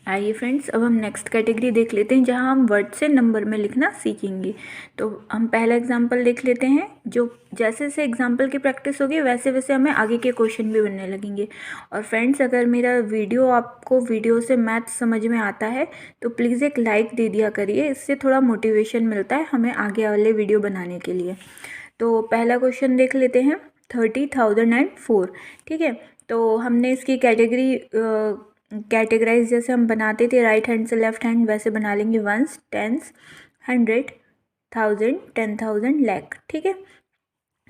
आइए फ्रेंड्स, अब हम नेक्स्ट कैटेगरी देख लेते हैं जहां हम वर्ड से नंबर में लिखना सीखेंगे। तो हम पहला एग्जांपल देख लेते हैं। जो जैसे जैसे एग्जांपल की प्रैक्टिस होगी वैसे वैसे हमें आगे के क्वेश्चन भी बनने लगेंगे। और फ्रेंड्स, अगर मेरा वीडियो से मैथ समझ में आता है तो प्लीज़ एक लाइक दे दिया करिए, इससे थोड़ा मोटिवेशन मिलता है हमें आगे वाले वीडियो बनाने के लिए। तो पहला क्वेश्चन देख लेते हैं, 30,004। ठीक है, तो हमने इसकी कैटेगराइज जैसे हम बनाते थे राइट हैंड से लेफ्ट हैंड, वैसे बना लेंगे। Ones, tens, 100, 1000, 10,000, lakh. ठीक है,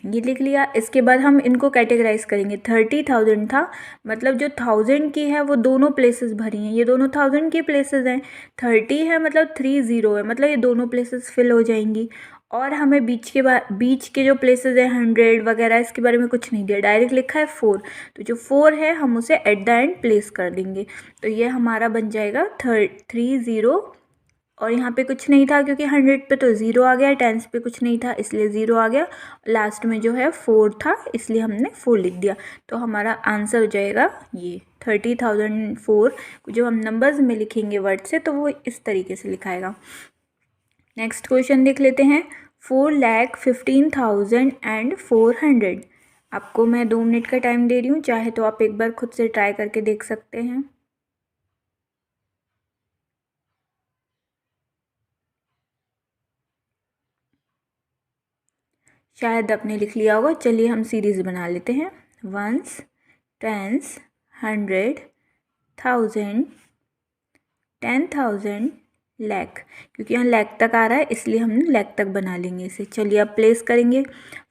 ये लिख लिया। इसके बाद हम इनको कैटेगराइज करेंगे। 30,000 था, मतलब जो 1000 की है वो दोनों प्लेसेस भरी हैं, ये दोनों 1000 की प्लेसेस हैं। 30 है मतलब 30 है, मतलब ये दोनों प्लेसेस फिल हो जाएंगी। और हमें बीच के जो प्लेसेस हैं 100 वगैरह, इसके बारे में कुछ नहीं दिया, डायरेक्ट लिखा है 4। तो जो 4 है हम उसे एट द एंड प्लेस कर देंगे। तो ये हमारा बन जाएगा 30। और यहाँ पे कुछ नहीं था क्योंकि 100 पे तो 0 आ गया, टेंस पे कुछ नहीं था इसलिए 0 आ गया। लास्ट में जो है 4 था इसलिए हमने 4 लिख दिया। तो हमारा आंसर हो जाएगा ये 30,004। जो हम नंबर्स में लिखेंगे वर्ड से तो वो इस तरीके से लिखाएगा। नेक्स्ट क्वेश्चन देख लेते हैं। 4,15,400। आपको मैं 2 मिनट का टाइम दे रही हूँ, चाहे तो आप एक बार खुद से ट्राई करके देख सकते हैं। शायद आपने लिख लिया होगा। चलिए हम सीरीज बना लेते हैं। Ones, tens, 100, 1000, 10,000, lakh. क्योंकि यहाँ लाख तक आ रहा है इसलिए हम लाख तक बना लेंगे इसे। चलिए अब प्लेस करेंगे।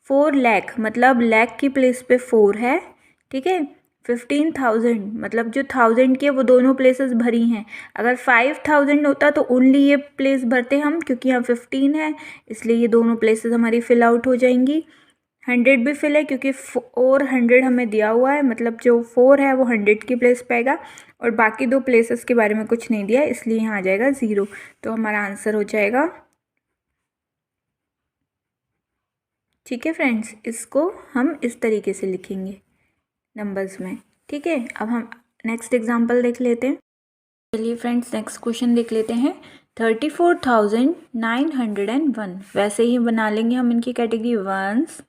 4 लाख मतलब लाख की प्लेस पे 4 है। ठीक है, 15,000 मतलब जो 1000 की है वो दोनों प्लेसेस भरी हैं। अगर 5,000 होता तो ओनली ये प्लेस भरते हम, क्योंकि यहाँ 15 है इसलिए ये दोनों प्लेसेस हमारी फिल आउट हो जाएंगी। 100 भी फिल है क्योंकि 400 हमें दिया हुआ है, मतलब जो 4 है वो 100 की प्लेस पे आएगा। और बाकी 2 प्लेसेस के बारे में कुछ नहीं दिया इसलिए यहाँ आ जाएगा 0। तो हमारा आंसर हो जाएगा। ठीक है फ्रेंड्स, इसको हम इस तरीके से लिखेंगे नंबर्स में। ठीक है, अब हम नेक्स्ट एग्जांपल देख लेते हैं। चलिए फ्रेंड्स, नेक्स्ट क्वेश्चन देख लेते हैं। 34,901। वैसे ही बना लेंगे हम इनकी कैटेगरी। Once,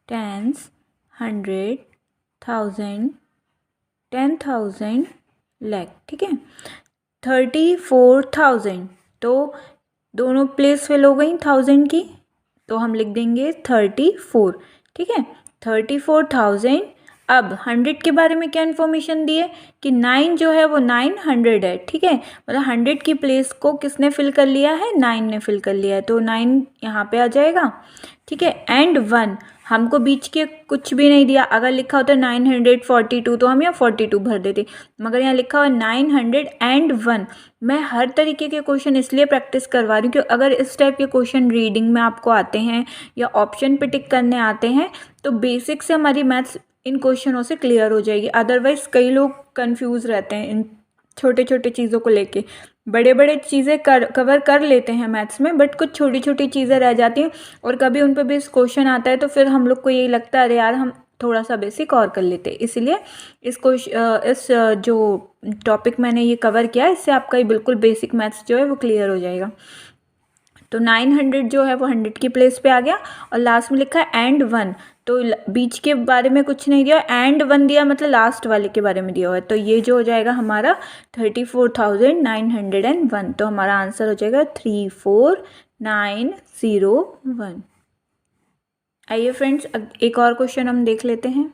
tens, 100, 1000, 10,000, lakh. ठीक है, 34,000 तो दोनों प्लेस फिल हो गई 1000 की, तो हम लिख देंगे 34। ठीक है, 34,000। अब 100 के बारे में क्या इन्फॉर्मेशन दी है कि 9 जो है वो 900 है। ठीक है, मतलब 100 की प्लेस को किसने फिल कर लिया है, 9 ने फिल कर लिया है, तो 9 यहाँ पे आ जाएगा। ठीक है, एंड 1 हमको बीच के कुछ भी नहीं दिया। अगर लिखा होता 942 तो हम यहाँ 42 भर देते, मगर यहाँ लिखा हुआ 901। मैं हर तरीके के क्वेश्चन इसलिए प्रैक्टिस करवा रही हूँ कि अगर इस टाइप के क्वेश्चन रीडिंग में आपको आते हैं या ऑप्शन पे टिक करने आते हैं तो बेसिक से हमारी मैथ्स इन क्वेश्चनों से क्लियर हो जाएगी। अदरवाइज कई लोग कंफ्यूज रहते हैं इन छोटे छोटे चीज़ों को लेके। बड़े बड़े चीज़ें कवर कर लेते हैं मैथ्स में, बट कुछ छोटी छोटी चीज़ें रह जाती हैं और कभी उन पर भी क्वेश्चन आता है तो फिर हम लोग को यही लगता है अरे यार हम थोड़ा सा बेसिक और कर लेते हैं। इसलिए इस जो टॉपिक मैंने ये कवर किया इससे आपका ये बिल्कुल बेसिक मैथ्स जो है वो क्लियर हो जाएगा। तो 900 जो है वो 100 की प्लेस पे आ गया और लास्ट में लिखा है एंड 1। तो बीच के बारे में कुछ नहीं दिया, एंड 1 दिया मतलब लास्ट वाले के बारे में दिया हुआ है। तो ये जो हो जाएगा हमारा 34,901। तो हमारा आंसर हो जाएगा 34,901। आइए फ्रेंड्स, एक और क्वेश्चन हम देख लेते हैं।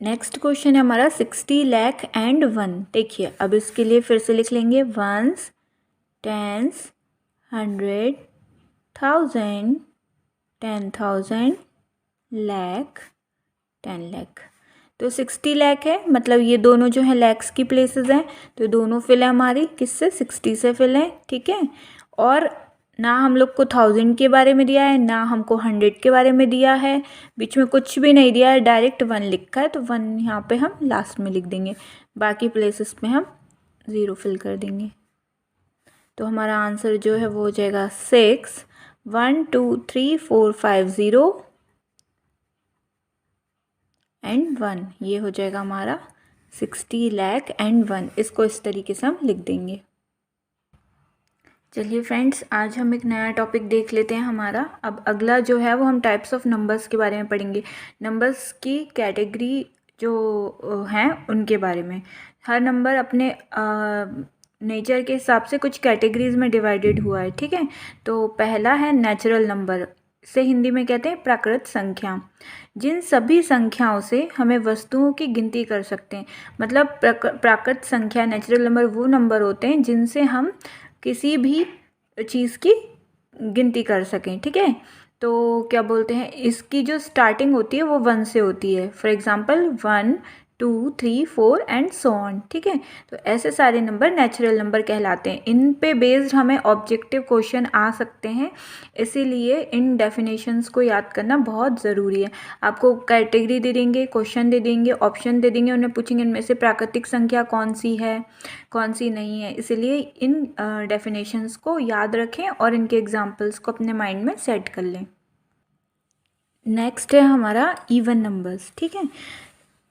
नेक्स्ट क्वेश्चन है हमारा 60 लाख एंड 1। देखिए अब इसके लिए फिर से लिख लेंगे। Ones, tens, 100, 1000, 10,000, lakh, 10 lakh. तो 60 लाख है मतलब ये दोनों जो है लैक्स की प्लेसेस हैं, तो दोनों फिल है हमारी किससे, 60 से फिल है। ठीक है, और ना हम लोग को 1000 के बारे में दिया है ना हमको 100 के बारे में दिया है, बीच में कुछ भी नहीं दिया है, डायरेक्ट 1 लिखा है। तो 1 यहाँ पे हम लास्ट में लिख देंगे, बाकी प्लेसेस में हम 0 फिल कर देंगे। तो हमारा आंसर जो है वो हो जाएगा 6, 1, 2, 3, 4, 5, 0 एंड 1। ये हो जाएगा हमारा 60 लाख एंड 1, इसको इस तरीके से हम लिख देंगे। चलिए फ्रेंड्स, आज हम एक नया टॉपिक देख लेते हैं हमारा। अब अगला जो है वो हम टाइप्स ऑफ नंबर्स के बारे में पढ़ेंगे, नंबर्स की कैटेगरी जो हैं उनके बारे में। हर नंबर अपने नेचर के हिसाब से कुछ कैटेगरीज में डिवाइडेड हुआ है, ठीक है। तो पहला है नेचुरल नंबर, से हिंदी में कहते हैं प्राकृत संख्या। जिन सभी संख्याओं से हमें वस्तुओं की गिनती कर सकते हैं, मतलब प्राकृत संख्या नेचुरल नंबर वो नंबर होते हैं जिनसे हम किसी भी चीज़ की गिनती कर सकें, ठीक है। तो क्या बोलते हैं, इसकी जो स्टार्टिंग होती है वो 1 से होती है। For example 1 2 3 4 and so on, ठीक है। तो ऐसे सारे नंबर नेचुरल नंबर कहलाते हैं। इन पे बेस्ड हमें ऑब्जेक्टिव क्वेश्चन आ सकते हैं, इसीलिए इन डेफिनेशंस को याद करना बहुत ज़रूरी है। आपको कैटेगरी दे देंगे, क्वेश्चन दे देंगे, ऑप्शन दे देंगे, उन्हें पूछेंगे इनमें से प्राकृतिक संख्या कौन सी है कौन सी नहीं है। इसलिए इन डेफिनेशंस को याद रखें और इनके एग्जाम्पल्स को अपने माइंड में सेट कर लें। नेक्स्ट है हमारा इवन नंबर्स, ठीक है।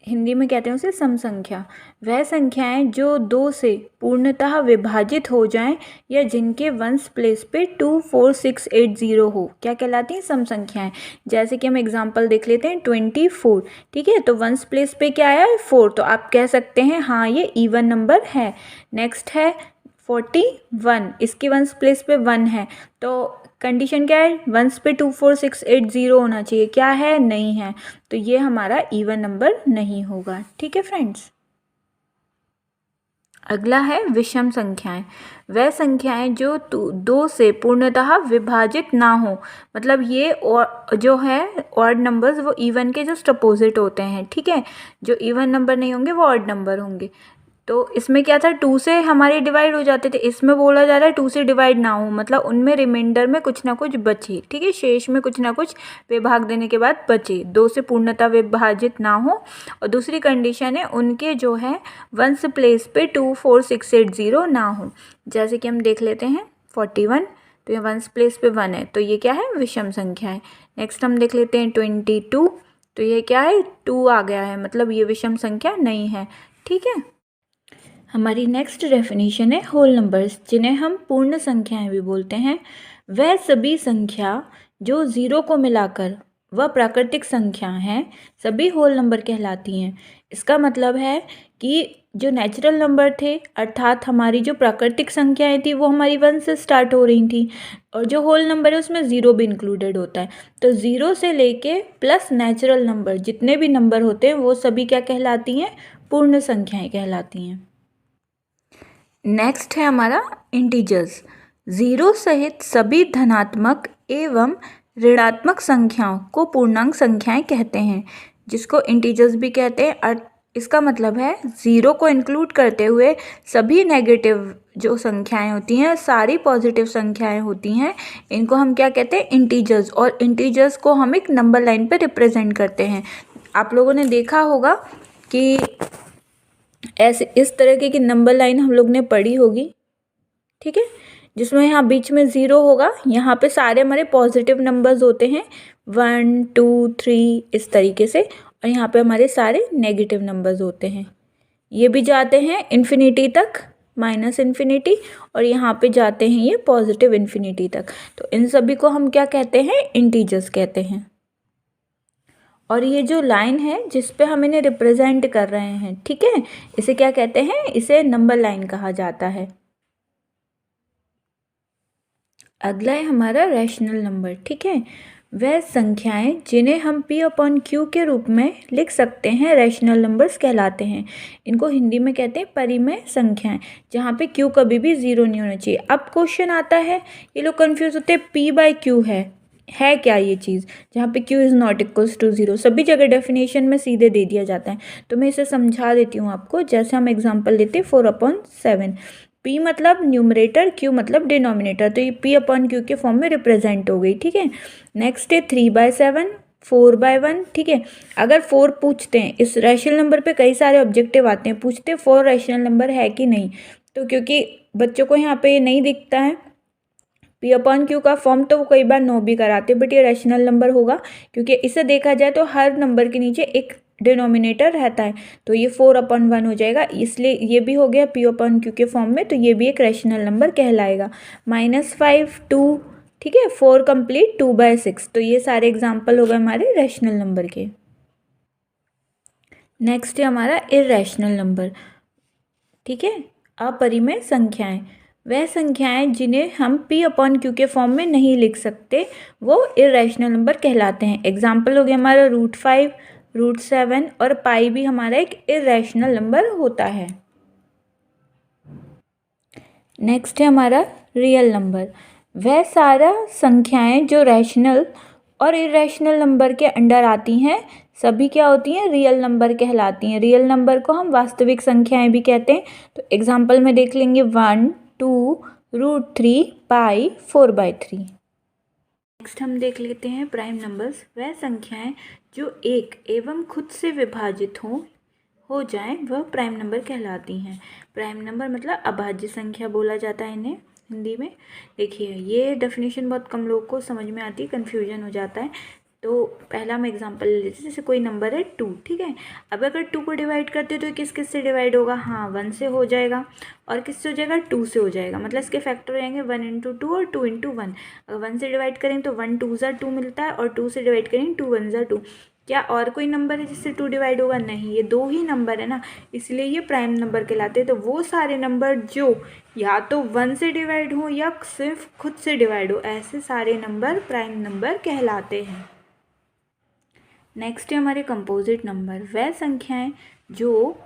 हिंदी में कहते हैं उसे सम संख्या। वह संख्याएं जो 2 से पूर्णतः विभाजित हो जाएं या जिनके वंश प्लेस पे 2 4 6 8 0 हो, क्या कहलाती हैं, सम संख्याएं। जैसे कि हम एग्जांपल देख लेते हैं 24, ठीक है। तो वंश प्लेस पे क्या आया है, 4, तो आप कह सकते हैं हाँ ये इवन नंबर है। नेक्स्ट है 41, इसके वंश प्लेस पे 1 है, तो कंडीशन क्या है, वंस पे 2 4 6 8 0 होना चाहिए, क्या है, नहीं है, तो ये हमारा इवन नंबर नहीं होगा, ठीक है फ्रेंड्स। अगला है विषम संख्याएं। वह संख्याएं जो 2 से पूर्णतः विभाजित ना हो, मतलब ये और जो है ऑड नंबर्स वो इवन के जस्ट अपोजिट होते हैं, ठीक है। जो इवन नंबर नहीं होंगे वो ऑड नंबर होंगे। तो इसमें क्या था, 2 से हमारे डिवाइड हो जाते थे, इसमें बोला जा रहा है 2 से डिवाइड ना हो, मतलब उनमें रिमाइंडर में कुछ ना कुछ बचे, ठीक है। शेष में कुछ ना कुछ विभाग देने के बाद बचे, 2 से पूर्णतः विभाजित ना हो। और दूसरी कंडीशन है उनके जो है वंस प्लेस पे 2 4 6 8 0 ना हो। जैसे कि हम देख लेते हैं 41, तो ये वंस प्लेस पे 1 है, तो ये क्या है, विषम संख्या है। नेक्स्ट हम देख लेते हैं 22, तो ये क्या है, 2 आ गया है, मतलब ये विषम संख्या नहीं है, ठीक है। हमारी नेक्स्ट डेफिनेशन है होल नंबर्स, जिन्हें हम पूर्ण संख्याएं भी बोलते हैं। वह सभी संख्या जो 0 को मिलाकर वह प्राकृतिक संख्या हैं, सभी होल नंबर कहलाती हैं। इसका मतलब है कि जो नेचुरल नंबर थे, अर्थात हमारी जो प्राकृतिक संख्याएं थी वो हमारी 1 से स्टार्ट हो रही थी, और जो होल नंबर है उसमें 0 भी इंक्लूडेड होता है। तो 0 से लेके प्लस नेचुरल नंबर जितने भी नंबर होते हैं वो सभी क्या कहलाती हैं, पूर्ण संख्याएं कहलाती हैं। नेक्स्ट है हमारा इंटीजर्स। 0 सहित सभी धनात्मक एवं ऋणात्मक संख्याओं को पूर्णांक संख्याएं कहते हैं, जिसको इंटीजर्स भी कहते हैं। इसका मतलब है 0 को इंक्लूड करते हुए सभी नेगेटिव जो संख्याएं होती हैं, सारी पॉजिटिव संख्याएं होती हैं, इनको हम क्या कहते हैं, इंटीजर्स। और इंटीजर्स को हम एक नंबर लाइन पर रिप्रेजेंट करते हैं। आप लोगों ने देखा होगा कि ऐसे इस तरह की नंबर लाइन हम लोग ने पढ़ी होगी, ठीक है, जिसमें यहाँ बीच में 0 होगा, यहाँ पे सारे हमारे पॉजिटिव नंबर्स होते हैं 1 2 3 इस तरीके से, और यहाँ पे हमारे सारे नेगेटिव नंबर्स होते हैं। ये भी जाते हैं इन्फिनिटी तक, माइनस इन्फिनिटी, और यहाँ पे जाते हैं ये पॉजिटिव इन्फिनिटी तक। तो इन सभी को हम क्या कहते हैं, इंटीजर्स कहते हैं। और ये जो लाइन है जिस पे हम इन्हें रिप्रेजेंट कर रहे हैं, ठीक है, इसे क्या कहते हैं, इसे नंबर लाइन कहा जाता है। अगला है हमारा रैशनल नंबर, ठीक है। वह संख्याएं जिन्हें हम P/Q के रूप में लिख सकते हैं रैशनल नंबर्स कहलाते हैं। इनको हिंदी में कहते हैं परिमेय संख्याएं, जहाँ पे Q कभी भी 0 नहीं होना चाहिए। अब क्वेश्चन आता है, ये लोग कंफ्यूज होते हैं, P/Q है क्या ये चीज़, जहाँ पे Q is not equals to 0। सभी जगह डेफिनेशन में सीधे दे दिया जाता है, तो मैं इसे समझा देती हूँ आपको। जैसे हम एग्जांपल लेते हैं 4/7, P मतलब न्यूमरेटर, Q मतलब डिनोमिनेटर, तो ये P/Q के फॉर्म में रिप्रेजेंट हो गई, ठीक है। नेक्स्ट है 3/7, 4/1, ठीक है। अगर 4 पूछते हैं, इस रैशनल नंबर पे कई सारे ऑब्जेक्टिव आते हैं, पूछते 4 रैशनल नंबर है कि नहीं, तो क्योंकि बच्चों को यहाँ पे नहीं दिखता है P/Q का फॉर्म, तो वो कई बार नो भी कराते, बट ये रैशनल नंबर होगा, क्योंकि इसे देखा जाए तो हर नंबर के नीचे एक डिनोमिनेटर रहता है, तो ये 4/1 हो जाएगा, इसलिए ये भी हो गया P/Q के फॉर्म में, तो ये भी एक रैशनल नंबर कहलाएगा। -5 2, ठीक है, 4 कंप्लीट 2/6, तो ये सारे एग्जाम्पल हो गए हमारे रैशनल नंबर के। नेक्स्ट है हमारा इर्रेशनल नंबर, ठीक है, अपरिमेय संख्याएं। वह संख्याएं जिन्हें हम P/Q के फॉर्म में नहीं लिख सकते वो इर्रेशनल नंबर कहलाते हैं। एग्जाम्पल हो गया हमारा √5, √7 और पाई भी हमारा एक इर्रेशनल नंबर होता है। नेक्स्ट है हमारा रियल नंबर। वह सारा संख्याएं जो रैशनल और इर्रेशनल नंबर के अंडर आती हैं सभी क्या होती हैं, रियल नंबर कहलाती हैं। रियल नंबर को हम वास्तविक संख्याएं भी कहते हैं। तो एग्जाम्पल में देख लेंगे 1, 2, √3, पाई, 4/3। नेक्स्ट हम देख लेते हैं प्राइम नंबर्स। वह संख्याएं जो एक एवं खुद से विभाजित हो जाएं वह प्राइम नंबर कहलाती हैं। प्राइम नंबर मतलब अभाज्य संख्या बोला जाता है इन्हें हिंदी में। देखिए ये डेफिनेशन बहुत कम लोगों को समझ में आती है, कन्फ्यूजन हो जाता है। तो पहला हम एग्जांपल ले लेते हैं, जैसे कोई नंबर है 2, ठीक है। अब अगर 2 को डिवाइड करते हो तो किस किस से डिवाइड होगा, हाँ 1 से हो जाएगा, और किससे हो जाएगा, 2 से हो जाएगा। मतलब इसके फैक्टर हो जाएंगे 1 × 2 और 2 × 1। अगर 1 से डिवाइड करेंगे तो 1 2 2 मिलता है, और 2 से डिवाइड करेंगे 2 1 2। क्या और कोई नंबर है जिससे 2 डिवाइड होगा, नहीं, ये 2 ही नंबर है ना, इसलिए ये प्राइम नंबर कहलाते हैं। तो वो सारे नंबर जो या तो 1 से डिवाइड हो या सिर्फ खुद से डिवाइड हो, ऐसे सारे नंबर प्राइम नंबर कहलाते हैं। नेक्स्ट है हमारे कंपोजिट नंबर। वह संख्याएं जो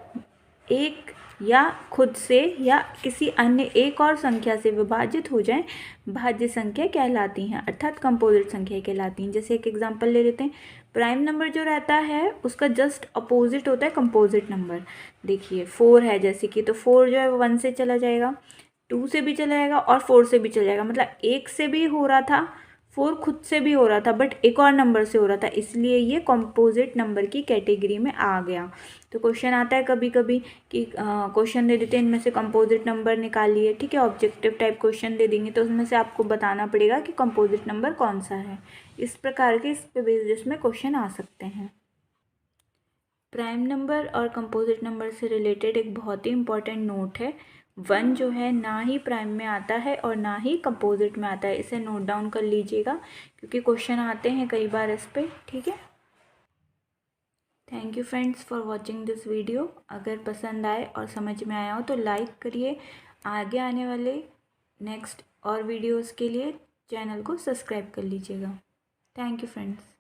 एक या खुद से या किसी अन्य एक और संख्या से विभाजित हो जाएं भाज्य संख्या कहलाती हैं, अर्थात कंपोजिट संख्या कहलाती हैं। जैसे एक एग्जांपल ले लेते हैं, प्राइम नंबर जो रहता है उसका जस्ट अपोजिट होता है कंपोजिट नंबर। देखिए 4 है जैसे कि, तो 4 जो है वो 1 से चला जाएगा, 2 से भी चला जाएगा और 4 से भी चला जाएगा। मतलब 1 से भी हो रहा था, 4 खुद से भी हो रहा था, बट एक और नंबर से हो रहा था, इसलिए ये कंपोजिट नंबर की कैटेगरी में आ गया। तो क्वेश्चन आता है कभी कभी कि क्वेश्चन दे देते हैं इनमें से कंपोजिट नंबर निकालिए, ठीक है, ऑब्जेक्टिव टाइप क्वेश्चन दे देंगे, तो उसमें से आपको बताना पड़ेगा कि कंपोजिट नंबर कौन सा है। इस प्रकार के इस पे बेसिस में क्वेश्चन आ सकते हैं। प्राइम नंबर और कंपोजिट नंबर से रिलेटेड एक बहुत ही इंपॉर्टेंट नोट है, 1 जो है ना ही प्राइम में आता है और ना ही कंपोजिट में आता है, इसे नोट डाउन कर लीजिएगा क्योंकि क्वेश्चन आते हैं कई बार इस पर, ठीक है। Thank you friends for watching this video. अगर पसंद आए और समझ में आया हो तो लाइक करिए। आगे आने वाले नेक्स्ट और वीडियोस के लिए चैनल को सब्सक्राइब कर लीजिएगा। Thank you friends.